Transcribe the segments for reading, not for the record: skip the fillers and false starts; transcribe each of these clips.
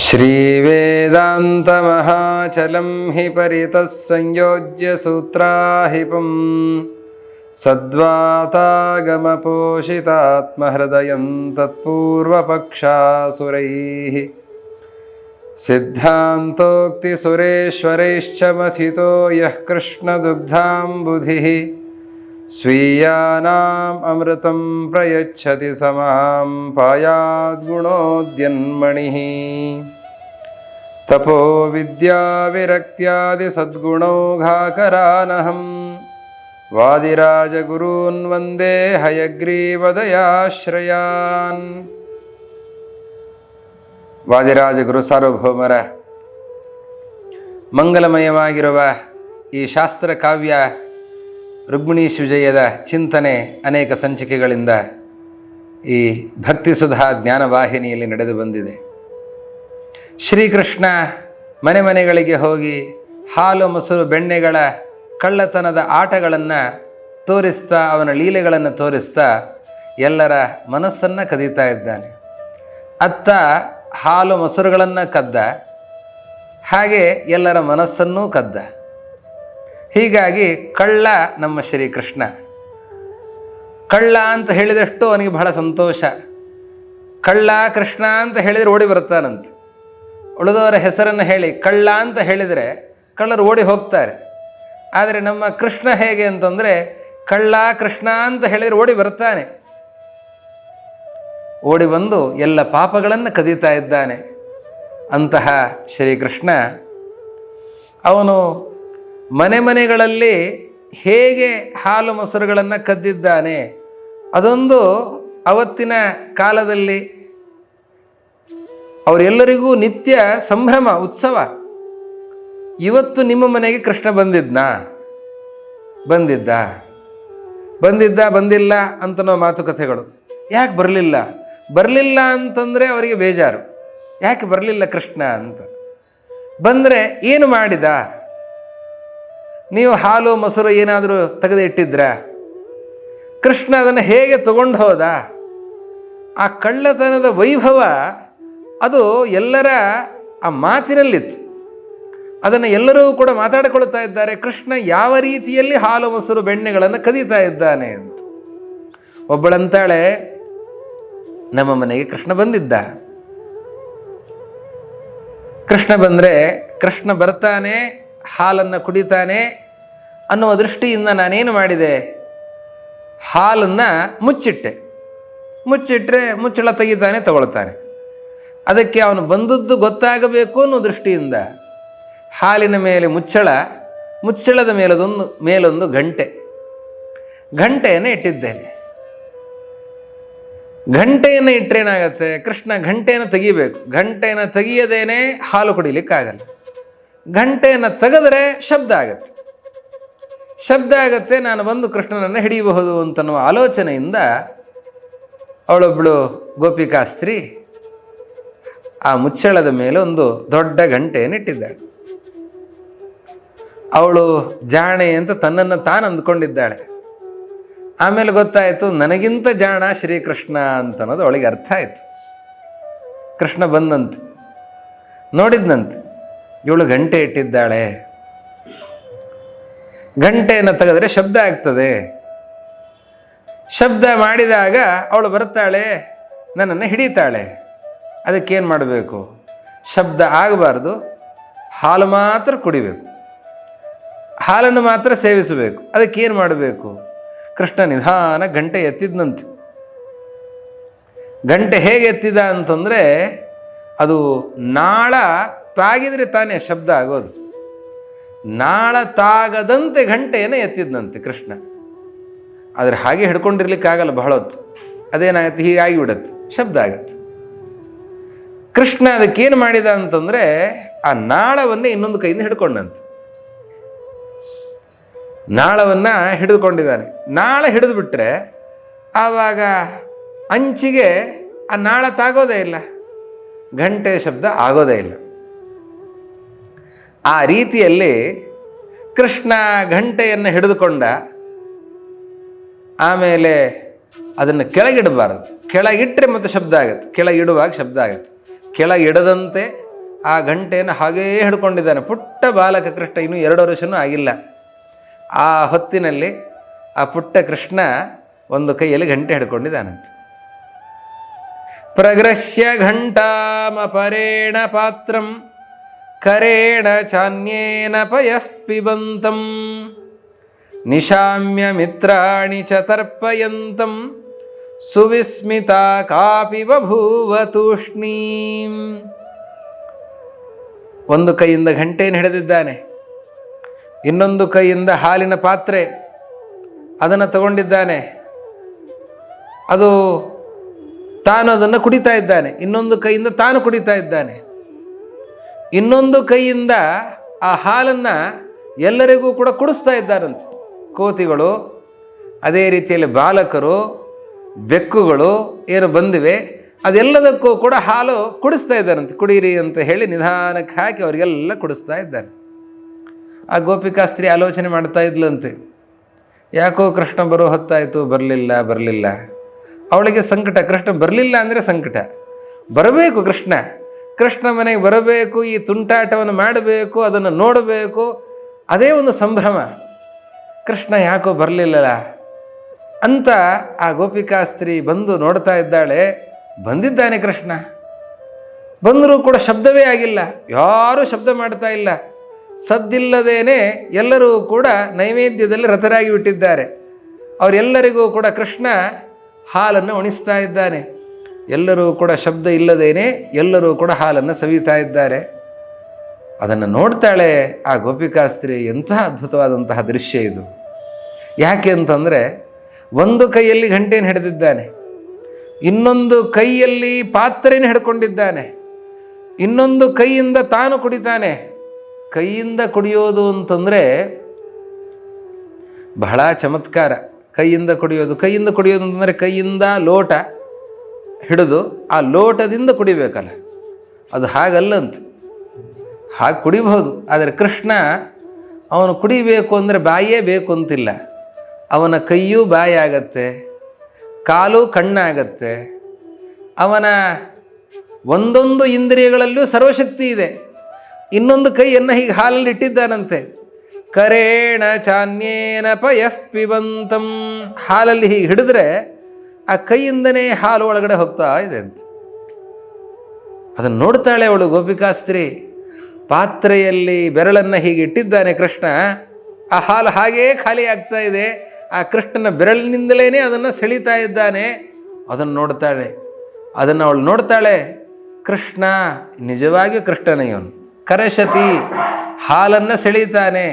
श्रीवेदान्तमहाचलं हि परितः संयोज्य सूत्राहिपं सद्वातागमपोषितात्महृदयं तत्पूर्वपक्षासुरैः सिद्धान्तोक्तिसुरेश्वरैश्च मथितो यः कृष्णदुग्धाम्बुधिः स्वीयानाम् अमृतं प्रयच्छति समां पायाद्गुणोद्यन्मणिः तपो विद्याविरक्त्यादि सद्गुणौघाकरानहं वादिराजगुरून् वन्दे हयग्रीवदयाश्रयान्. ವಾದಿರಾಜಗುರು ಸಾರ್ವಭೌಮರ ಮಂಗಲಮಯವಾಗಿರುವ ಈ ಶಾಸ್ತ್ರ ಕಾವ್ಯ ರುಕ್ಮಿಣೀಶ್ ವಿಜಯದ ಚಿಂತನೆ ಅನೇಕ ಸಂಚಿಕೆಗಳಿಂದ ಈ ಭಕ್ತಿಸುಧಾ ಜ್ಞಾನವಾಹಿನಿಯಲ್ಲಿ ನಡೆದು ಬಂದಿದೆ. ಶ್ರೀಕೃಷ್ಣ ಮನೆ ಮನೆಗಳಿಗೆ ಹೋಗಿ ಹಾಲು ಮೊಸರು ಬೆಣ್ಣೆಗಳ ಕಳ್ಳತನದ ಆಟಗಳನ್ನು ತೋರಿಸ್ತಾ, ಅವನ ಲೀಲೆಗಳನ್ನು ತೋರಿಸ್ತಾ ಎಲ್ಲರ ಮನಸ್ಸನ್ನು ಕದೀತಾ ಇದ್ದಾನೆ. ಅತ್ತ ಹಾಲು ಮೊಸರುಗಳನ್ನು ಕದ್ದ, ಹಾಗೆ ಎಲ್ಲರ ಮನಸ್ಸನ್ನೂ ಕದ್ದ. ಹೀಗಾಗಿ ಕಳ್ಳ ನಮ್ಮ ಶ್ರೀಕೃಷ್ಣ. ಕಳ್ಳ ಅಂತ ಹೇಳಿದಷ್ಟು ಅವನಿಗೆ ಬಹಳ ಸಂತೋಷ. ಕಳ್ಳ ಕೃಷ್ಣ ಅಂತ ಹೇಳಿದರೆ ಓಡಿ ಬರ್ತಾನಂತೆ. ಉಳಿದವರ ಹೆಸರನ್ನು ಹೇಳಿ ಕಳ್ಳ ಅಂತ ಹೇಳಿದರೆ ಕಳ್ಳರು ಓಡಿ ಹೋಗ್ತಾರೆ. ಆದರೆ ನಮ್ಮ ಕೃಷ್ಣ ಹೇಗೆ ಅಂತಂದರೆ ಕಳ್ಳ ಕೃಷ್ಣ ಅಂತ ಹೇಳಿದರೆ ಓಡಿ ಬರ್ತಾನೆ. ಓಡಿ ಬಂದು ಎಲ್ಲ ಪಾಪಗಳನ್ನು ಕದೀತಾ ಇದ್ದಾನೆ. ಅಂತಹ ಶ್ರೀಕೃಷ್ಣ ಅವನು ಮನೆ ಮನೆಗಳಲ್ಲಿ ಹೇಗೆ ಹಾಲು ಮೊಸರುಗಳನ್ನು ಕದ್ದಿದ್ದಾನೆ, ಅದೊಂದು ಅವತ್ತಿನ ಕಾಲದಲ್ಲಿ ಅವರೆಲ್ಲರಿಗೂ ನಿತ್ಯ ಸಂಭ್ರಮ, ಉತ್ಸವ. ಇವತ್ತು ನಿಮ್ಮ ಮನೆಗೆ ಕೃಷ್ಣ ಬಂದಿದ್ನಾ? ಬಂದಿಲ್ಲ ಅಂತನೋ ಮಾತುಕತೆಗಳು. ಯಾಕೆ ಬರಲಿಲ್ಲ ಅಂತಂದರೆ ಅವರಿಗೆ ಬೇಜಾರು. ಯಾಕೆ ಬರಲಿಲ್ಲ ಕೃಷ್ಣ ಅಂತ. ಬಂದರೆ ಏನು ಮಾಡಿದ? ನೀವು ಹಾಲು ಮೊಸರು ಏನಾದರೂ ತೆಗೆದು ಇಟ್ಟಿದ್ರ? ಕೃಷ್ಣ ಅದನ್ನು ಹೇಗೆ ತಗೊಂಡು ಹೋದ? ಆ ಕಳ್ಳತನದ ವೈಭವ ಅದು ಎಲ್ಲರ ಆ ಮಾತಿನಲ್ಲಿತ್ತು. ಅದನ್ನು ಎಲ್ಲರೂ ಕೂಡ ಮಾತಾಡಿಕೊಳ್ತಾ ಇದ್ದಾರೆ. ಕೃಷ್ಣ ಯಾವ ರೀತಿಯಲ್ಲಿ ಹಾಲು ಮೊಸರು ಬೆಣ್ಣೆಗಳನ್ನು ಕದೀತಾ ಇದ್ದಾನೆ ಅಂತ. ಒಬ್ಬಳಂತಾಳೆ, ನಮ್ಮ ಮನೆಗೆ ಕೃಷ್ಣ ಬಂದಿದ್ದ. ಕೃಷ್ಣ ಬಂದರೆ ಕೃಷ್ಣ ಬರ್ತಾನೆ, ಹಾಲನ್ನು ಕುಡಿತಾನೆ ಅನ್ನುವ ದೃಷ್ಟಿಯಿಂದ ನಾನೇನು ಮಾಡಿದೆ, ಹಾಲನ್ನು ಮುಚ್ಚಿಟ್ರೆ ಮುಚ್ಚಳ ತೆಗಿತಾನೆ, ತಗೊಳ್ತಾನೆ. ಅದಕ್ಕೆ ಅವನು ಬಂದದ್ದು ಗೊತ್ತಾಗಬೇಕು ಅನ್ನೋ ದೃಷ್ಟಿಯಿಂದ ಹಾಲಿನ ಮೇಲೆ ಮುಚ್ಚಳದ ಮೇಲೊಂದು ಗಂಟೆಯನ್ನು ಇಟ್ಟಿದ್ದೇನೆ. ಗಂಟೆಯನ್ನು ಇಟ್ಟರೇನಾಗತ್ತೆ? ಕೃಷ್ಣ ಗಂಟೆಯನ್ನು ತೆಗಿಬೇಕು. ಗಂಟೆಯನ್ನು ತೆಗಿಯದೇನೆ ಹಾಲು ಕುಡಿಲಿಕ್ಕಾಗಲ್ಲ. ಗಂಟೆಯನ್ನು ತೆಗೆದರೆ ಶಬ್ದ ಆಗತ್ತೆ. ನಾನು ಬಂದು ಕೃಷ್ಣನನ್ನು ಹಿಡಿಯಬಹುದು ಅಂತನ್ನುವ ಆಲೋಚನೆಯಿಂದ ಅವಳೊಬ್ಬಳು ಗೋಪಿಕಾಸ್ತ್ರೀ ಆ ಮುಚ್ಚಳದ ಮೇಲೆ ಒಂದು ದೊಡ್ಡ ಗಂಟೆಯನ್ನು ಇಟ್ಟಿದ್ದಾಳೆ. ಅವಳು ಜಾಣೆ ಅಂತ ತನ್ನನ್ನು ತಾನು ಅಂದ್ಕೊಂಡಿದ್ದಾಳೆ. ಆಮೇಲೆ ಗೊತ್ತಾಯಿತು, ನನಗಿಂತ ಜಾಣ ಶ್ರೀಕೃಷ್ಣ ಅಂತನ್ನೋದು ಅವಳಿಗೆ ಅರ್ಥ ಆಯಿತು. ಕೃಷ್ಣ ಬಂದಂತೆ ನೋಡಿದ್ನಂತೆ, ಇವಳು ಗಂಟೆ ಇಟ್ಟಿದ್ದಾಳೆ. ಗಂಟೆಯನ್ನು ತೆಗೆದರೆ ಶಬ್ದ ಆಗ್ತದೆ. ಶಬ್ದ ಮಾಡಿದಾಗ ಅವಳು ಬರ್ತಾಳೆ, ನನ್ನನ್ನು ಹಿಡಿತಾಳೆ. ಅದಕ್ಕೇನು ಮಾಡಬೇಕು? ಶಬ್ದ ಆಗಬಾರ್ದು, ಹಾಲು ಮಾತ್ರ ಕುಡಿಬೇಕು, ಹಾಲನ್ನು ಮಾತ್ರ ಸೇವಿಸಬೇಕು. ಅದಕ್ಕೇನು ಮಾಡಬೇಕು? ಕೃಷ್ಣ ನಿಧಾನ ಗಂಟೆ ಎತ್ತಿದ್ನಂತೆ. ಗಂಟೆ ಹೇಗೆ ಎತ್ತಿದ ಅಂತಂದರೆ, ಅದು ನಾಳ ತಾಗಿದರೆ ತಾನೇ ಶಬ್ದ ಆಗೋದು. ನಾಳ ತಾಗದಂತೆ ಗಂಟೆಯನ್ನು ಎತ್ತಿದ್ನಂತೆ ಕೃಷ್ಣ. ಆದರೆ ಹಾಗೆ ಹಿಡ್ಕೊಂಡಿರ್ಲಿಕ್ಕಾಗಲ್ಲ ಬಹಳ ಹೊತ್ತು. ಅದೇನಾಗತ್ತೆ, ಹೀಗಾಗಿ ಬಿಡತ್ತೆ, ಶಬ್ದ ಆಗತ್ತೆ. ಕೃಷ್ಣ ಅದಕ್ಕೇನು ಮಾಡಿದ ಅಂತಂದರೆ, ಆ ನಾಳವನ್ನೇ ಇನ್ನೊಂದು ಕೈಯಿಂದ ಹಿಡ್ಕೊಂಡಂತೆ. ನಾಳವನ್ನು ಹಿಡಿದುಕೊಂಡಿದ್ದಾನೆ. ನಾಳ ಹಿಡಿದು ಬಿಟ್ಟರೆ ಆವಾಗ ಅಂಚಿಗೆ ಆ ನಾಳ ತಾಗೋದೇ ಇಲ್ಲ, ಗಂಟೆ ಶಬ್ದ ಆಗೋದೇ ಇಲ್ಲ. ಆ ರೀತಿಯಲ್ಲಿ ಕೃಷ್ಣ ಗಂಟೆಯನ್ನು ಹಿಡಿದುಕೊಂಡ. ಆಮೇಲೆ ಅದನ್ನು ಕೆಳಗಿಡಬಾರದು. ಕೆಳಗಿಟ್ಟರೆ ಮತ್ತೆ ಶಬ್ದ ಆಗತ್ತೆ, ಕೆಳಗಿಡುವಾಗ ಶಬ್ದ ಆಗತ್ತೆ. ಕೆಳಗಿಡದಂತೆ ಆ ಗಂಟೆಯನ್ನು ಹಾಗೇ ಹಿಡ್ಕೊಂಡಿದ್ದಾನೆ. ಪುಟ್ಟ ಬಾಲಕ ಕೃಷ್ಣ, ಇನ್ನೂ 2 ವರ್ಷವೂ ಆಗಿಲ್ಲ. ಆ ಹೊತ್ತಿನಲ್ಲಿ ಆ ಪುಟ್ಟ ಕೃಷ್ಣ ಒಂದು ಕೈಯಲ್ಲಿ ಗಂಟೆ ಹಿಡ್ಕೊಂಡಿದ್ದಾನಂತೆ. ಪ್ರಗೃಹ್ಯ ಘಂಟಾಮಪರೇಣ ಪಾತ್ರಂ ಕರೇಣ ಚಾನ್ಯೇನ ಪಯಃ ಪಿಬಂತಂ ನಿಶಾಮ್ಯ ಮಿತ್ರಾಣಿ ಚ ತರ್ಪಯಂತಂ ಸುವಿಸ್ಮಿತಾ ಕಾಪಿ ಬಭೂವ ತೂಷ್ಣೀಂ. ಒಂದು ಕೈಯಿಂದ ಗಂಟೆಯನ್ನು ಹಿಡಿದಿದ್ದಾನೆ, ಇನ್ನೊಂದು ಕೈಯಿಂದ ಹಾಲಿನ ಪಾತ್ರೆ ಅದನ್ನು ತಗೊಂಡಿದ್ದಾನೆ. ಅದು ತಾನು ಅದನ್ನು ಕುಡಿತಾ ಇದ್ದಾನೆ, ಇನ್ನೊಂದು ಕೈಯಿಂದ ತಾನು ಕುಡಿತಾ ಇದ್ದಾನೆ. ಇನ್ನೊಂದು ಕೈಯಿಂದ ಆ ಹಾಲನ್ನು ಎಲ್ಲರಿಗೂ ಕೂಡ ಕುಡಿಸ್ತಾ ಇದ್ದಾರಂತೆ. ಕೋತಿಗಳು, ಅದೇ ರೀತಿಯಲ್ಲಿ ಬಾಲಕರು, ಬೆಕ್ಕುಗಳು ಏನು ಬಂದಿವೆ ಅದೆಲ್ಲದಕ್ಕೂ ಕೂಡ ಹಾಲು ಕುಡಿಸ್ತಾ ಇದ್ದಾರಂತೆ. ಕುಡೀರಿ ಅಂತ ಹೇಳಿ ನಿಧಾನಕ್ಕೆ ಹಾಕಿ ಅವರಿಗೆಲ್ಲ ಕುಡಿಸ್ತಾ ಇದ್ದಾನೆ. ಆ ಗೋಪಿಕಾಸ್ತ್ರೀ ಆಲೋಚನೆ ಮಾಡ್ತಾ ಇದ್ಲಂತೆ, ಯಾಕೋ ಕೃಷ್ಣ ಬರೋ ಹೊತ್ತಾಯಿತು, ಬರಲಿಲ್ಲ. ಅವಳಿಗೆ ಸಂಕಟ, ಕೃಷ್ಣ ಬರಲಿಲ್ಲ ಅಂದರೆ ಸಂಕಟ. ಬರಬೇಕು ಕೃಷ್ಣ ಮನೆಗೆ ಬರಬೇಕು, ಈ ತುಂಟಾಟವನ್ನು ಮಾಡಬೇಕು, ಅದನ್ನು ನೋಡಬೇಕು, ಅದೇ ಒಂದು ಸಂಭ್ರಮ. ಕೃಷ್ಣ ಯಾಕೋ ಬರಲಿಲ್ಲಲ್ಲ ಅಂತ ಆ ಗೋಪಿಕಾಸ್ತ್ರೀ ಬಂದು ನೋಡ್ತಾ ಇದ್ದಾಳೆ. ಬಂದಿದ್ದಾನೆ ಕೃಷ್ಣ, ಬಂದರೂ ಕೂಡ ಶಬ್ದವೇ ಆಗಿಲ್ಲ, ಯಾರೂ ಶಬ್ದ ಮಾಡ್ತಾ ಇಲ್ಲ. ಸದ್ದಿಲ್ಲದೇನೆ ಎಲ್ಲರೂ ಕೂಡ ನೈವೇದ್ಯದಲ್ಲಿ ರತರಾಗಿ ಬಿಟ್ಟಿದ್ದಾರೆ. ಅವರೆಲ್ಲರಿಗೂ ಕೂಡ ಕೃಷ್ಣ ಹಾಲನ್ನು ಉಣಿಸ್ತಾ ಇದ್ದಾನೆ. ಎಲ್ಲರೂ ಕೂಡ ಶಬ್ದ ಇಲ್ಲದೇನೆ ಎಲ್ಲರೂ ಕೂಡ ಹಾಲನ್ನು ಸವಿತಾ ಇದ್ದಾರೆ. ಅದನ್ನು ನೋಡ್ತಾಳೆ ಆ ಗೋಪಿಕಾಸ್ತ್ರೀ. ಎಂತಹ ಅದ್ಭುತವಾದಂತಹ ದೃಶ್ಯ ಇದು. ಯಾಕೆ ಅಂತಂದರೆ, ಒಂದು ಕೈಯಲ್ಲಿ ಗಂಟೆಯನ್ನು ಹಿಡಿದಿದ್ದಾನೆ, ಇನ್ನೊಂದು ಕೈಯಲ್ಲಿ ಪಾತ್ರೆಯನ್ನು ಹಿಡ್ಕೊಂಡಿದ್ದಾನೆ, ಇನ್ನೊಂದು ಕೈಯಿಂದ ತಾನು ಕುಡಿತಾನೆ. ಕೈಯಿಂದ ಕುಡಿಯೋದು ಅಂತಂದರೆ ಬಹಳ ಚಮತ್ಕಾರ. ಕೈಯಿಂದ ಕುಡಿಯೋದು ಅಂತಂದರೆ ಕೈಯಿಂದ ಲೋಟ ಹಿಡಿದು ಆ ಲೋಟದಿಂದ ಕುಡಿಬೇಕಲ್ಲ, ಅದು ಹಾಗಲ್ಲಂತ. ಹಾಗೆ ಕುಡಿಬಹುದು, ಆದರೆ ಕೃಷ್ಣ ಅವನು ಕುಡಿಬೇಕು ಅಂದರೆ ಬಾಯೇ ಬೇಕು ಅಂತಿಲ್ಲ. ಅವನ ಕೈಯೂ ಬಾಯಿ ಆಗತ್ತೆ, ಕಾಲು ಕಣ್ಣಾಗತ್ತೆ. ಅವನ ಒಂದೊಂದು ಇಂದ್ರಿಯಗಳಲ್ಲೂ ಸರ್ವಶಕ್ತಿ ಇದೆ. ಇನ್ನೊಂದು ಕೈಯನ್ನು ಹೀಗೆ ಹಾಲಲ್ಲಿ ಇಟ್ಟಿದ್ದಾನಂತೆ. ಕರೇಣ ಚಾನ್ಯೇನ ಪಯಃ ಪಿಬಂತಂ. ಹಾಲಲ್ಲಿ ಹೀಗೆ ಹಿಡಿದ್ರೆ ಆ ಕೈಯಿಂದನೇ ಹಾಲು ಒಳಗಡೆ ಹೋಗ್ತಾ ಇದೆ ಅಂತ. ಅದನ್ನು ನೋಡ್ತಾಳೆ ಅವಳು ಗೋಪಿಕಾಸ್ತ್ರೀ. ಪಾತ್ರೆಯಲ್ಲಿ ಬೆರಳನ್ನು ಹೀಗೆ ಇಟ್ಟಿದ್ದಾನೆ ಕೃಷ್ಣ, ಆ ಹಾಲು ಹಾಗೇ ಖಾಲಿ ಆಗ್ತಾ ಇದೆ. ಆ ಕೃಷ್ಣನ ಬೆರಳಿನಿಂದಲೇ ಅದನ್ನು ಸೆಳೀತಾ ಇದ್ದಾನೆ. ಅದನ್ನು ನೋಡ್ತಾಳೆ. ಅದನ್ನು ಅವಳು ನೋಡ್ತಾಳೆ. ಕೃಷ್ಣ ನಿಜವಾಗಿಯೂ ಕೃಷ್ಣನೇ ಇವನು. ಕರಶತಿ, ಹಾಲನ್ನು ಸೆಳೀತಾನೆ,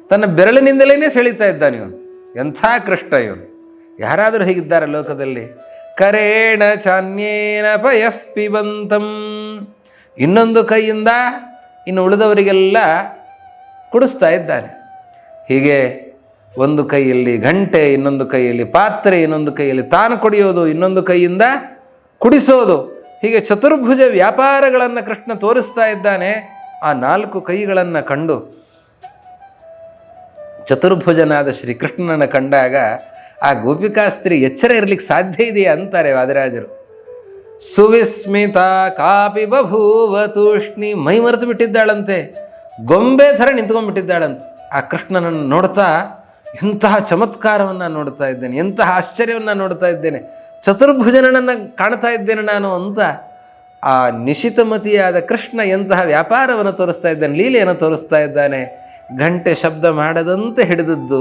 ತನ್ನ ಬೆರಳಿನಿಂದಲೇ ಸೆಳೀತಾ ಇದ್ದಾನೆ ಇವನು. ಎಂಥ ಕೃಷ್ಣ ಇವನು. ಯಾರಾದರೂ ಹೀಗಿದ್ದಾರೆ ಲೋಕದಲ್ಲಿ? ಕರೇಣ ಚಾನ್ಯೇನ ಪಯಃ ಪಿಬಂತಂ. ಇನ್ನೊಂದು ಕೈಯಿಂದ ಇನ್ನು ಉಳಿದವರಿಗೆಲ್ಲ ಕುಡಿಸ್ತಾ ಇದ್ದಾನೆ. ಹೀಗೆ ಒಂದು ಕೈಯಲ್ಲಿ ಗಂಟೆ, ಇನ್ನೊಂದು ಕೈಯಲ್ಲಿ ಪಾತ್ರೆ, ಇನ್ನೊಂದು ಕೈಯಲ್ಲಿ ತಾನು ಕುಡಿಯೋದು, ಇನ್ನೊಂದು ಕೈಯಿಂದ ಕುಡಿಸೋದು. ಹೀಗೆ ಚತುರ್ಭುಜ ವ್ಯಾಪಾರಗಳನ್ನು ಕೃಷ್ಣ ತೋರಿಸ್ತಾ ಇದ್ದಾನೆ. ಆ 4 ಕೈಗಳನ್ನು ಕಂಡು ಚತುರ್ಭುಜನಾದ ಶ್ರೀಕೃಷ್ಣನನ್ನು ಕಂಡಾಗ ಆ ಗೋಪಿಕಾಸ್ತ್ರೀ ಎಚ್ಚರ ಇರಲಿಕ್ಕೆ ಸಾಧ್ಯ ಇದೆಯಾ ಅಂತಾರೆ ವಾದಿರಾಜರು. ಸುವಿಸ್ಮಿತ ಕಾಪಿ ಬಭೂವ ತೂಷ್ಣಿ. ಮೈ ಮರೆತು ಬಿಟ್ಟಿದ್ದಾಳಂತೆ, ಗೊಂಬೆ ಥರ ನಿಂತ್ಕೊಂಡ್ಬಿಟ್ಟಿದ್ದಾಳಂತೆ. ಆ ಕೃಷ್ಣನನ್ನು ನೋಡ್ತಾ ಎಂತಹ ಚಮತ್ಕಾರವನ್ನು ನೋಡ್ತಾ ಇದ್ದೇನೆ, ಎಂತಹ ಆಶ್ಚರ್ಯವನ್ನು ನೋಡ್ತಾ ಇದ್ದೇನೆ, ಚತುರ್ಭುಜನನ್ನು ಕಾಣ್ತಾ ಇದ್ದೇನೆ ನಾನು ಅಂತ ಆ ನಿಶಿತಮತಿಯಾದ ಕೃಷ್ಣ ಎಂತಹ ವ್ಯಾಪಾರವನ್ನು ತೋರಿಸ್ತಾ ಇದ್ದಾನೆ, ಲೀಲೆಯನ್ನು ತೋರಿಸ್ತಾ ಇದ್ದಾನೆ. ಗಂಟೆ ಶಬ್ದ ಮಾಡದಂತೆ ಹಿಡಿದದ್ದು.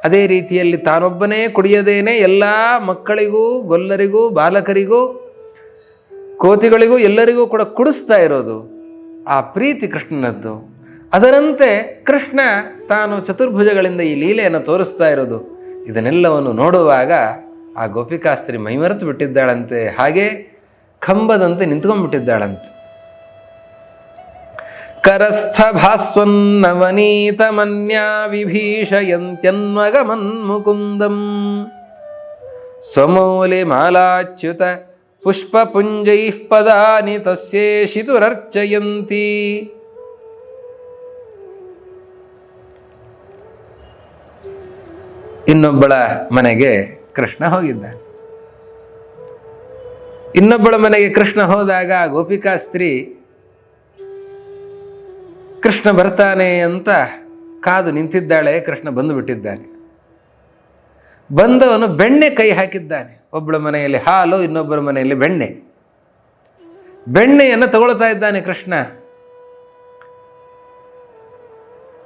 ಅದೇ ರೀತಿಯಲ್ಲಿ ತಾನೊಬ್ಬನೇ ಕುಡಿಯದೇನೆ ಎಲ್ಲ ಮಕ್ಕಳಿಗೂ, ಗೊಲ್ಲರಿಗೂ, ಬಾಲಕರಿಗೂ, ಕೋತಿಗಳಿಗೂ ಎಲ್ಲರಿಗೂ ಕೂಡ ಕುಡಿಸ್ತಾ ಇರೋದು ಆ ಪ್ರೀತಿ ಕೃಷ್ಣನದ್ದು. ಅದರಂತೆ ಕೃಷ್ಣ ತಾನು ಚತುರ್ಭುಜಗಳಿಂದ ಈ ಲೀಲೆಯನ್ನು ತೋರಿಸ್ತಾ ಇರೋದು. ಇದನ್ನೆಲ್ಲವನ್ನು ನೋಡುವಾಗ ಆ ಗೋಪಿಕಾಸ್ತ್ರೀ ಮೈಮರೆತು ಬಿಟ್ಟಿದ್ದಾಳಂತೆ. ಹಾಗೆ ಕಂಬದಂತೆ ನಿಂತ್ಕೊಂಡ್ಬಿಟ್ಟಿದ್ದಾಳಂತೆ. ಕರಸ್ಥ ಭಾಸ್ವನ್ನವನೀತ ಮನ್ಯಾ ವಿಭೀಷಯಂತ್ಯನ್ವಗಮನ್ಮುಕುಂದಂ ಸ್ವಮೂಲೆ ಮಾಲಾಚ್ಯುತ ಪುಷ್ಪಪುಂಜೈಃ ಪದಾನಿ ತಸ್ಯೇಷಿತುರರ್ಚಯಂತಿ. ಇನ್ನೊಬ್ಬಳ ಮನೆಗೆ ಕೃಷ್ಣ ಹೋಗಿದ್ದಾನೆ. ಇನ್ನೊಬ್ಬಳ ಮನೆಗೆ ಕೃಷ್ಣ ಹೋದಾಗ ಗೋಪಿಕಾಸ್ತ್ರೀ ಕೃಷ್ಣ ಬರ್ತಾನೆ ಅಂತ ಕಾದು ನಿಂತಿದ್ದಾಳೆ. ಕೃಷ್ಣ ಬಂದು ಬಿಟ್ಟಿದ್ದಾನೆ. ಬಂದವನು ಬೆಣ್ಣೆ ಕೈ ಹಾಕಿದ್ದಾನೆ. ಒಬ್ಬಳ ಮನೆಯಲ್ಲಿ ಹಾಲು, ಇನ್ನೊಬ್ಬರ ಮನೆಯಲ್ಲಿ ಬೆಣ್ಣೆ. ಬೆಣ್ಣೆಯನ್ನು ತಗೊಳ್ತಾ ಇದ್ದಾನೆ ಕೃಷ್ಣ.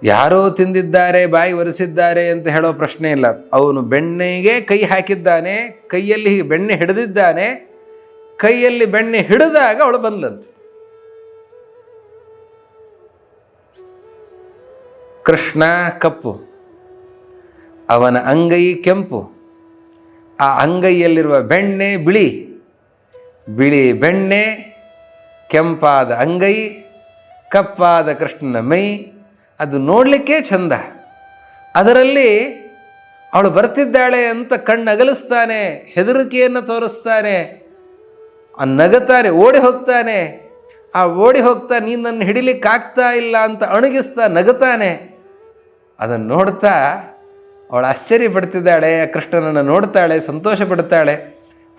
ಯಾರೋ ತಿಂದಿದ್ದಾರೆ, ಬಾಯಿ ಒರೆಸಿದ್ದಾರೆ ಅಂತ ಹೇಳೋ ಪ್ರಶ್ನೆ ಇಲ್ಲ. ಅವನು ಬೆಣ್ಣೆಗೆ ಕೈ ಹಾಕಿದ್ದಾನೆ, ಕೈಯಲ್ಲಿ ಬೆಣ್ಣೆ ಹಿಡಿದಿದ್ದಾನೆ. ಕೈಯಲ್ಲಿ ಬೆಣ್ಣೆ ಹಿಡಿದಾಗ ಅವಳು ಬಂದ್ಲಂತೆ. ಕೃಷ್ಣ ಕಪ್ಪು, ಅವನ ಅಂಗೈ ಕೆಂಪು, ಆ ಅಂಗೈಯಲ್ಲಿರುವ ಬೆಣ್ಣೆ ಬಿಳಿ. ಬಿಳಿ ಬೆಣ್ಣೆ, ಕೆಂಪಾದ ಅಂಗೈ, ಕಪ್ಪಾದ ಕೃಷ್ಣನ ಮೈ, ಅದು ನೋಡಲಿಕ್ಕೆ ಚಂದ. ಅದರಲ್ಲಿ ಅವಳು ಬರ್ತಿದ್ದಾಳೆ ಅಂತ ಕಣ್ಣಗಲಿಸ್ತಾನೆ, ಹೆದರಿಕೆಯನ್ನು ತೋರಿಸ್ತಾನೆ, ನಗತಾನೆ, ಓಡಿ ಹೋಗ್ತಾನೆ. ಆ ಓಡಿ ಹೋಗ್ತಾ ನೀನು ನನ್ನ ಹಿಡಿಲಿಕ್ಕಾಗ್ತಾ ಇಲ್ಲ ಅಂತ ಅಣಗಿಸ್ತಾ ನಗತಾನೆ. ಅದನ್ನು ನೋಡ್ತಾ ಅವಳು ಆಶ್ಚರ್ಯ ಪಡ್ತಿದ್ದಾಳೆ. ಕೃಷ್ಣನನ್ನು ನೋಡ್ತಾಳೆ, ಸಂತೋಷ ಪಡ್ತಾಳೆ,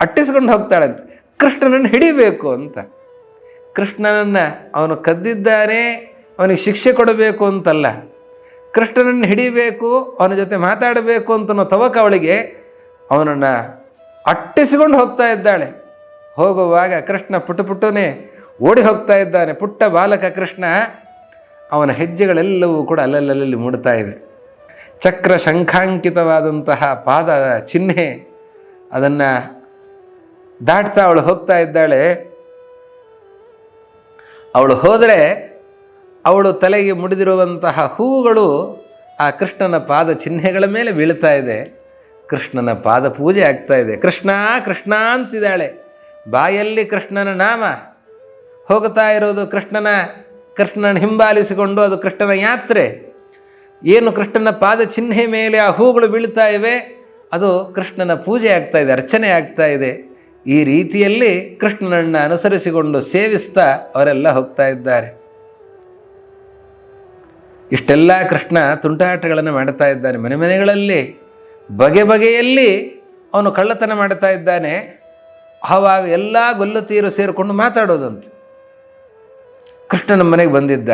ಅಟ್ಟಿಸ್ಕೊಂಡು ಹೋಗ್ತಾಳೆ ಅಂತ. ಕೃಷ್ಣನನ್ನು ಹಿಡಿಬೇಕು ಅಂತ. ಕೃಷ್ಣನನ್ನು ಅವನು ಕದ್ದಿದ್ದಾನೆ, ಅವನಿಗೆ ಶಿಕ್ಷೆ ಕೊಡಬೇಕು ಅಂತಲ್ಲ, ಕೃಷ್ಣನನ್ನು ಹಿಡಿಬೇಕು, ಅವನ ಜೊತೆ ಮಾತಾಡಬೇಕು ಅಂತನೋ ತವಕ ಅವಳಿಗೆ. ಅವನನ್ನು ಅಟ್ಟಿಸಿಕೊಂಡು ಹೋಗ್ತಾ ಇದ್ದಾಳೆ. ಹೋಗುವಾಗ ಕೃಷ್ಣ ಪುಟ್ಟನೇ ಓಡಿ ಹೋಗ್ತಾ ಇದ್ದಾನೆ. ಪುಟ್ಟ ಬಾಲಕ ಕೃಷ್ಣ. ಅವನ ಹೆಜ್ಜೆಗಳೆಲ್ಲವೂ ಕೂಡ ಅಲ್ಲಲ್ಲಿ ಮೂಡ್ತಾ ಇವೆ. ಚಕ್ರ ಶಂಖಾಂಕಿತವಾದಂತಹ ಪಾದ ಚಿಹ್ನೆ, ಅದನ್ನು ದಾಟ್ತಾ ಅವಳು ಹೋಗ್ತಾ ಇದ್ದಾಳೆ. ಅವಳು ಹೋದರೆ ಅವಳು ತಲೆಗೆ ಮುಡಿದಿರುವಂತಹ ಹೂವುಗಳು ಆ ಕೃಷ್ಣನ ಪಾದ ಚಿಹ್ನೆಗಳ ಮೇಲೆ ಬೀಳ್ತಾ ಇದೆ. ಕೃಷ್ಣನ ಪಾದ ಪೂಜೆ ಆಗ್ತಾ ಇದೆ. ಕೃಷ್ಣ ಕೃಷ್ಣ ಅಂತಿದ್ದಾಳೆ. ಬಾಯಲ್ಲಿ ಕೃಷ್ಣನ ನಾಮ ಹೋಗ್ತಾ ಇರೋದು. ಕೃಷ್ಣನ ಹಿಂಬಾಲಿಸಿಕೊಂಡು ಅದು ಕೃಷ್ಣನ ಯಾತ್ರೆ. ಏನು ಕೃಷ್ಣನ ಪಾದ ಚಿಹ್ನೆ ಮೇಲೆ ಆ ಹೂಗಳು ಬೀಳ್ತಾ ಇವೆ, ಅದು ಕೃಷ್ಣನ ಪೂಜೆ ಆಗ್ತಾ ಇದೆ, ಅರ್ಚನೆ ಆಗ್ತಾ ಇದೆ. ಈ ರೀತಿಯಲ್ಲಿ ಕೃಷ್ಣನನ್ನು ಅನುಸರಿಸಿಕೊಂಡು ಸೇವಿಸ್ತಾ ಅವರೆಲ್ಲ ಹೋಗ್ತಾ ಇದ್ದಾರೆ. ಇಷ್ಟೆಲ್ಲ ಕೃಷ್ಣ ತುಂಟಾಟಗಳನ್ನು ಮಾಡ್ತಾ ಇದ್ದಾನೆ. ಮನೆಗಳಲ್ಲಿ ಬಗೆ ಬಗೆಯಲ್ಲಿ ಅವನು ಕಳ್ಳತನ ಮಾಡ್ತಾ ಇದ್ದಾನೆ. ಆವಾಗ ಎಲ್ಲ ಗೊಲ್ಲತೀರು ಸೇರಿಕೊಂಡು ಮಾತಾಡೋದಂತೆ. ಕೃಷ್ಣ ನಮ್ಮ ಮನೆಗೆ ಬಂದಿದ್ದ,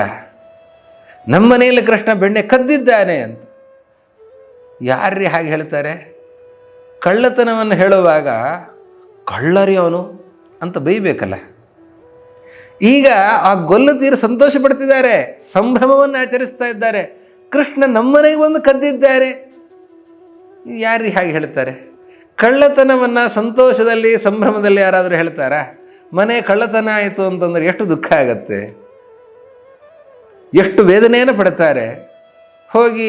ನಮ್ಮ ಮನೆಯಲ್ಲಿ ಕೃಷ್ಣ ಬೆಣ್ಣೆ ಕದ್ದಿದ್ದಾನೆ ಅಂತ. ಯಾರ್ರೀ ಹಾಗೆ ಹೇಳ್ತಾರೆ? ಕಳ್ಳತನವನ್ನು ಹೇಳುವಾಗ ಕಳ್ಳರಿ ಅವನು ಅಂತ ಬೈಬೇಕಲ್ಲ. ಈಗ ಆ ಗೊಲ್ಲತೀರು ಸಂತೋಷ ಪಡ್ತಿದ್ದಾರೆ, ಸಂಭ್ರಮವನ್ನು ಆಚರಿಸ್ತಾ ಇದ್ದಾರೆ. ಕೃಷ್ಣ ನಮ್ಮನೆಗೆ ಬಂದು ಕದ್ದಿದ್ದಾರೆ. ಯಾರ್ರೀ ಹಾಗೆ ಹೇಳ್ತಾರೆ? ಕಳ್ಳತನವನ್ನು ಸಂತೋಷದಲ್ಲಿ ಸಂಭ್ರಮದಲ್ಲಿ ಯಾರಾದರೂ ಹೇಳ್ತಾರಾ? ಮನೆ ಕಳ್ಳತನ ಆಯಿತು ಅಂತಂದರೆ ಎಷ್ಟು ದುಃಖ ಆಗತ್ತೆ, ಎಷ್ಟು ವೇದನೆಯನ್ನು ಪಡ್ತಾರೆ. ಹೋಗಿ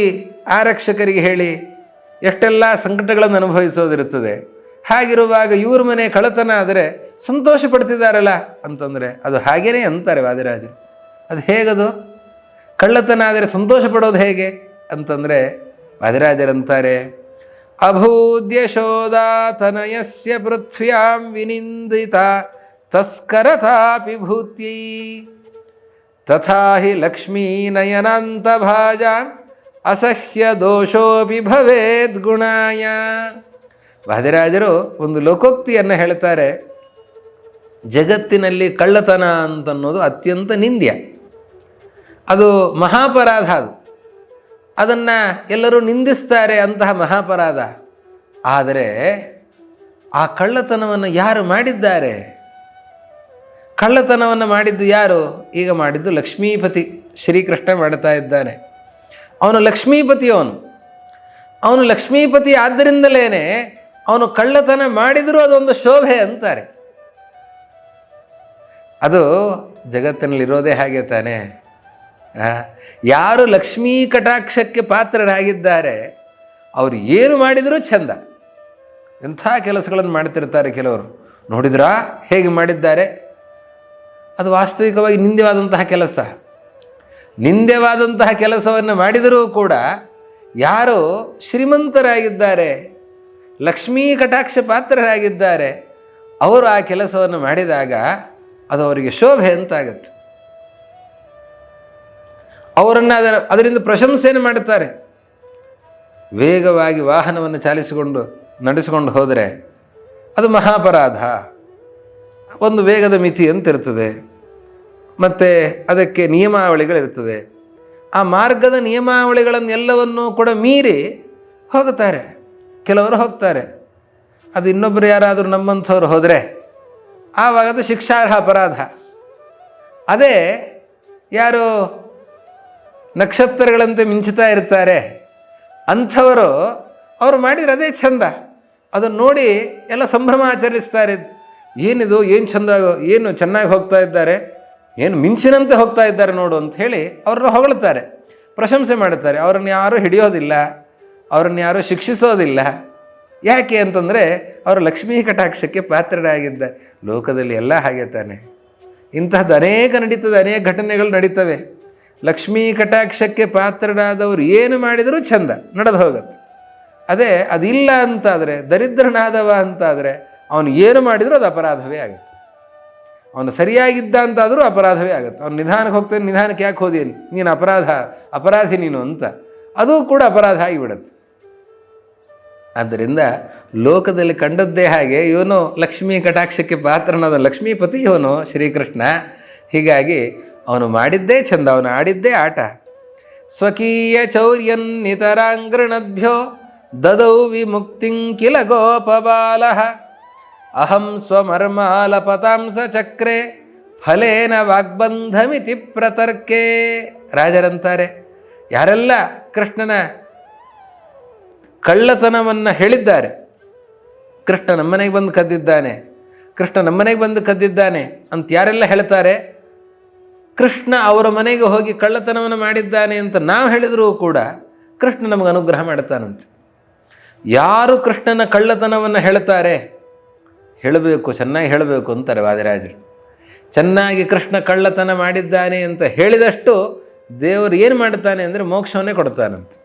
ಆರಕ್ಷಕರಿಗೆ ಹೇಳಿ ಎಷ್ಟೆಲ್ಲ ಸಂಕಟಗಳನ್ನು ಅನುಭವಿಸೋದಿರುತ್ತದೆ. ಹಾಗಿರುವಾಗ ಇವ್ರ ಮನೆ ಕಳ್ಳತನ ಆದರೆ ಸಂತೋಷ ಪಡ್ತಿದ್ದಾರಲ್ಲ ಅಂತಂದರೆ ಅದು ಹಾಗೇನೇ ಅಂತಾರೆ ವಾದಿರಾಜರು. ಅದು ಹೇಗದು? ಕಳ್ಳತನ ಆದರೆ ಸಂತೋಷ ಪಡೋದು ಹೇಗೆ ಅಂತಂದರೆ ವಾದಿರಾಜರಂತಾರೆ, ಅಭೂದ್ಯಶೋದಾತನಯಸ್ಯ ಪೃಥ್ವ್ಯಾಂ ವಿನಿಂದಿತ ತಸ್ಕರತಾಪಿ ಭೂತ್ಯೈ ತಥಾ ಹಿ ಲಕ್ಷ್ಮೀನಯನಾಂತ ಭಾಜಾಂ ಅಸಹ್ಯ ದೋಷೋಪಿ ಭವೇದ್ ಗುಣಾಯ. ವಾದಿರಾಜರು ಒಂದು ಲೋಕೋಕ್ತಿಯನ್ನು ಹೇಳ್ತಾರೆ. ಜಗತ್ತಿನಲ್ಲಿ ಕಳ್ಳತನ ಅಂತನ್ನೋದು ಅತ್ಯಂತ ನಿಂದ್ಯ, ಅದು ಮಹಾಪರಾಧ. ಅದನ್ನು ಎಲ್ಲರೂ ನಿಂದಿಸ್ತಾರೆ, ಅಂತಹ ಮಹಾಪರಾಧ. ಆದರೆ ಆ ಕಳ್ಳತನವನ್ನು ಯಾರು ಮಾಡಿದ್ದಾರೆ? ಕಳ್ಳತನವನ್ನು ಮಾಡಿದ್ದು ಯಾರು? ಈಗ ಮಾಡಿದ್ದು ಲಕ್ಷ್ಮೀಪತಿ ಶ್ರೀಕೃಷ್ಣ ಮಾಡ್ತಾ ಇದ್ದಾನೆ. ಅವನು ಲಕ್ಷ್ಮೀಪತಿ. ಅವನು ಲಕ್ಷ್ಮೀಪತಿ ಆದ್ದರಿಂದಲೇ ಅವನು ಕಳ್ಳತನ ಮಾಡಿದರೂ ಅದೊಂದು ಶೋಭೆ ಅಂತಾರೆ. ಅದು ಜಗತ್ತಿನಲ್ಲಿರೋದೇ ಹಾಗೆ ತಾನೆ. ಯಾರು ಲಕ್ಷ್ಮೀ ಕಟಾಕ್ಷಕ್ಕೆ ಪಾತ್ರರಾಗಿದ್ದಾರೆ ಅವರು ಏನು ಮಾಡಿದರೂ ಚಂದ. ಎಂಥ ಕೆಲಸಗಳನ್ನು ಮಾಡ್ತಿರ್ತಾರೆ ಕೆಲವರು. ನೋಡಿದ್ರಾ ಹೇಗೆ ಮಾಡಿದ್ದಾರೆ? ಅದು ವಾಸ್ತವಿಕವಾಗಿ ನಿಂದ್ಯವಾದಂತಹ ಕೆಲಸ. ನಿಂದ್ಯವಾದಂತಹ ಕೆಲಸವನ್ನು ಮಾಡಿದರೂ ಕೂಡ ಯಾರು ಶ್ರೀಮಂತರಾಗಿದ್ದಾರೆ, ಲಕ್ಷ್ಮೀ ಕಟಾಕ್ಷ ಪಾತ್ರರಾಗಿದ್ದಾರೆ, ಅವರು ಆ ಕೆಲಸವನ್ನು ಮಾಡಿದಾಗ ಅದು ಅವರಿಗೆ ಶೋಭೆ ಅಂತಾಗತ್ತೆ. ಅವರನ್ನು ಅದರಿಂದ ಪ್ರಶಂಸೆಯನ್ನು ಮಾಡುತ್ತಾರೆ. ವೇಗವಾಗಿ ವಾಹನವನ್ನು ನಡೆಸಿಕೊಂಡು ಹೋದರೆ ಅದು ಮಹಾಪರಾಧ. ಒಂದು ವೇಗದ ಮಿತಿ ಅಂತಿರ್ತದೆ, ಮತ್ತು ಅದಕ್ಕೆ ನಿಯಮಾವಳಿಗಳಿರ್ತದೆ. ಆ ಮಾರ್ಗದ ನಿಯಮಾವಳಿಗಳನ್ನೆಲ್ಲವನ್ನೂ ಕೂಡ ಮೀರಿ ಹೋಗುತ್ತಾರೆ. ಕೆಲವರು ಹೋಗ್ತಾರೆ. ಅದು ಇನ್ನೊಬ್ಬರು ಯಾರಾದರೂ ನಮ್ಮಂಥವ್ರು ಹೋದರೆ ಆವಾಗ ಅದು ಶಿಕ್ಷಾರ್ಹ ಅಪರಾಧ. ಅದೇ ಯಾರು ನಕ್ಷತ್ರಗಳಂತೆ ಮಿಂಚುತ್ತಾ ಇರ್ತಾರೆ ಅಂಥವರು ಅವರು ಮಾಡಿದರೆ ಅದೇ ಚಂದ. ಅದನ್ನು ನೋಡಿ ಎಲ್ಲ ಸಂಭ್ರಮ ಆಚರಿಸ್ತಾರೆ. ಏನಿದು, ಏನು ಚಂದ, ಏನು ಚೆನ್ನಾಗಿ ಹೋಗ್ತಾ ಇದ್ದಾರೆ, ಏನು ಮಿಂಚಿನಂತೆ ಹೋಗ್ತಾ ಇದ್ದಾರೆ ನೋಡು ಅಂತ ಹೇಳಿ ಅವ್ರನ್ನ ಹೊಗಳ್ತಾರೆ, ಪ್ರಶಂಸೆ ಮಾಡುತ್ತಾರೆ. ಅವರನ್ನು ಯಾರೂ ಹಿಡಿಯೋದಿಲ್ಲ, ಅವರನ್ನು ಯಾರೂ ಶಿಕ್ಷಿಸೋದಿಲ್ಲ. ಯಾಕೆ ಅಂತಂದರೆ ಅವರು ಲಕ್ಷ್ಮೀ ಕಟಾಕ್ಷಕ್ಕೆ ಪಾತ್ರರಾಗಿದ್ದಾರೆ. ಲೋಕದಲ್ಲಿ ಎಲ್ಲ ಹಾಗೆ ತಾನೆ. ಇಂತಹದ್ದು ಅನೇಕ ಅನೇಕ ಘಟನೆಗಳು ನಡೀತವೆ. ಲಕ್ಷ್ಮೀ ಕಟಾಕ್ಷಕ್ಕೆ ಪಾತ್ರರಾದವರು ಏನು ಮಾಡಿದರೂ ಚಂದ ನಡೆದು ಹೋಗುತ್ತೆ. ಅದೇ ಅದಿಲ್ಲ ಅಂತಾದರೆ, ದರಿದ್ರನಾದವ ಅಂತಾದರೆ ಅವನು ಏನು ಮಾಡಿದರೂ ಅದು ಅಪರಾಧವೇ ಆಗುತ್ತೆ. ಅವನು ಸರಿಯಾಗಿದ್ದ ಅಂತಾದರೂ ಅಪರಾಧವೇ ಆಗುತ್ತೆ. ಅವನು ನಿಧಾನಕ್ಕೆ ಹೋಗ್ತಾನೆ, ನಿಧಾನಕ್ಕೆ ಯಾಕೆ ಹೋದಿ, ನೀನು ಅಪರಾಧಿ ನೀನು ಅಂತ, ಅದು ಕೂಡ ಅಪರಾಧ ಆಗಿಬಿಡುತ್ತೆ. ಆದ್ದರಿಂದ ಲೋಕದಲ್ಲಿ ಕಂಡದ್ದೇ ಹಾಗೆ ಇವನು ಲಕ್ಷ್ಮೀ ಕಟಾಕ್ಷಕ್ಕೆ ಪಾತ್ರನಾದ ಲಕ್ಷ್ಮೀಪತಿ ಇವನು ಶ್ರೀಕೃಷ್ಣ. ಹೀಗಾಗಿ ಅವನು ಮಾಡಿದ್ದೇ ಚಂದ, ಅವನು ಆಡಿದ್ದೇ ಆಟ. ಸ್ವಕೀಯ ಚೌರ್ಯನ್ನಿತರಾಂಗೃಣಭ್ಯೋ ದದೌ ವಿಮುಕ್ತಿಂ ಕಿಲ ಗೋಪಬಾಲ ಅಹಂ ಸ್ವಮರ್ಮಾಲಪತಾಂಸ ಚಕ್ರೆ ಫಲೇನ ವಾಗ್ಬಂಧಮಿತಿ ಪ್ರತರ್ಕೆ. ರಾಜರಂತಾರೆ, ಯಾರೆಲ್ಲ ಕೃಷ್ಣನ ಕಳ್ಳತನವನ್ನು ಹೇಳಿದ್ದಾರೆ, ಕೃಷ್ಣ ನಮ್ಮನೆಗೆ ಬಂದು ಕದ್ದಿದ್ದಾನೆ, ಕೃಷ್ಣ ನಮ್ಮನೆಗೆ ಬಂದು ಕದ್ದಿದ್ದಾನೆ ಅಂತ ಯಾರೆಲ್ಲ ಹೇಳ್ತಾರೆ, ಕೃಷ್ಣ ಅವರ ಮನೆಗೆ ಹೋಗಿ ಕಳ್ಳತನವನ್ನು ಮಾಡಿದ್ದಾನೆ ಅಂತ ನಾವು ಹೇಳಿದರೂ ಕೂಡ ಕೃಷ್ಣ ನಮಗೆ ಅನುಗ್ರಹ ಮಾಡ್ತಾನಂತೆ. ಯಾರು ಕೃಷ್ಣನ ಕಳ್ಳತನವನ್ನು ಹೇಳ್ತಾರೆ, ಹೇಳಬೇಕು, ಚೆನ್ನಾಗಿ ಹೇಳಬೇಕು ಅಂತಾರೆ ವಾದಿರಾಜರು. ಚೆನ್ನಾಗಿ ಕೃಷ್ಣ ಕಳ್ಳತನ ಮಾಡಿದ್ದಾನೆ ಅಂತ ಹೇಳಿದಷ್ಟು ದೇವರು ಏನು ಮಾಡ್ತಾನೆ ಅಂದರೆ ಮೋಕ್ಷವನ್ನೇ ಕೊಡ್ತಾನಂತೆ.